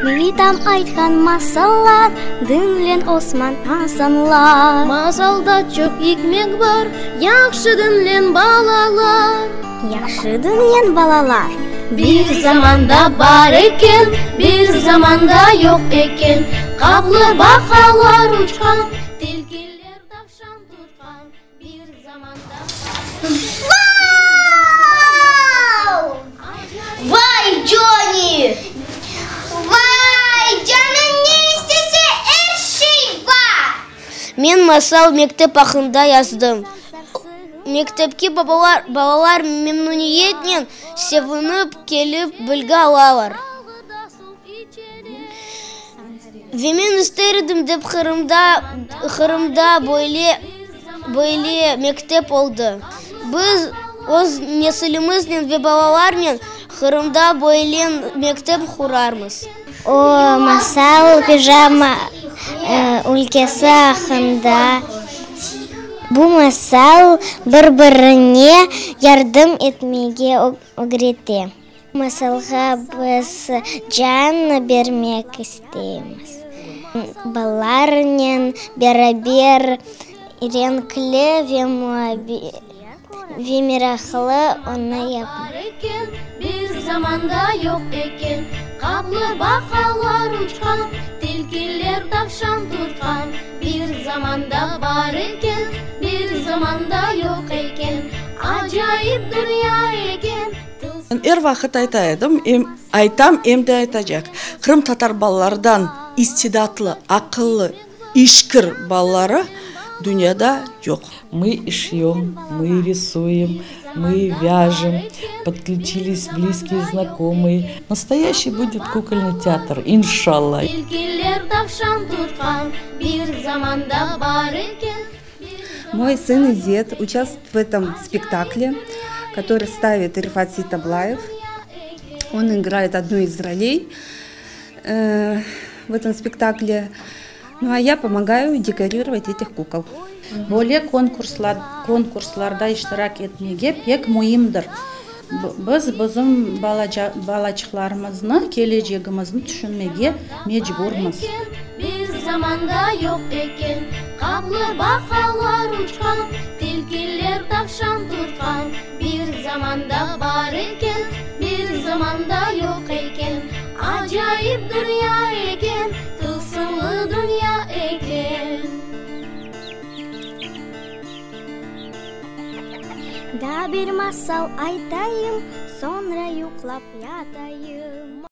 Бейтам айтқан масалар, дінлен Осман асанлар. Масалда çok икмек бар, яхшы дінлен балалар. Яхшы дінлен балалар. Bir zamanda бар екен, bir zamanda yok екен. Қаблы бақалар ұшқан, tilkiler tavşan tutқан. Bir zamanda Vay Johnny! Vay Johnny, не істесе әр şey бар. Мен масал мектеп ақында яздым. Мектепке балалар мемнуниетнен севініп келіп білгі алалар. Мен істердім деп Қырымда бойле мектеп oldu. Біз өз несіліміздің ве балалармен Қырымда бойлен мектеп құрармыз. О, масал пижама өлкесі ақында. Бұл масал бір-біріне ярдым етмеге өгреті. Масалға біз жан бермек істейміз. Баларнен бәрі-бер ренклі вемірақылы оны япын. Bir zamanda yok екен, қаблы бақалар ұшқан, tilkiler tavşan tutқан. Bir zamanda бар екен, bir zamanda yok екен, ajayip dünya екен. Әр вақыт айтам, емді айтacak. Қырым татар балалардан истидатлы, ақыллы, ишкір балалары дүнияда жоқ. Мы шьем, мы рисуем, мы вяжем, подключились близкие знакомые. Настоящий будет кукольный театр, иншалла. Мой сын Изет участвует в этом спектакле, который ставит Рифат Ситаблаев. Он играет одну из ролей в этом спектакле. Ну а я помогаю декорировать этих кукол. Более конкурсларда иштирак этмеге пек муимдир. Біз біздің балачықларымызны, келешегімізді түшінмеге мejburмыз. Bir zamanda yok екен, қаблы бақалар ұшқан, tilkiler tavşan tutқан. Bir zamanda бар екен, bir zamanda yok екен, ajayip dünya екен, tılsımlı dünya екен. Да bir masal айтайым, sonra yuklап ятайым.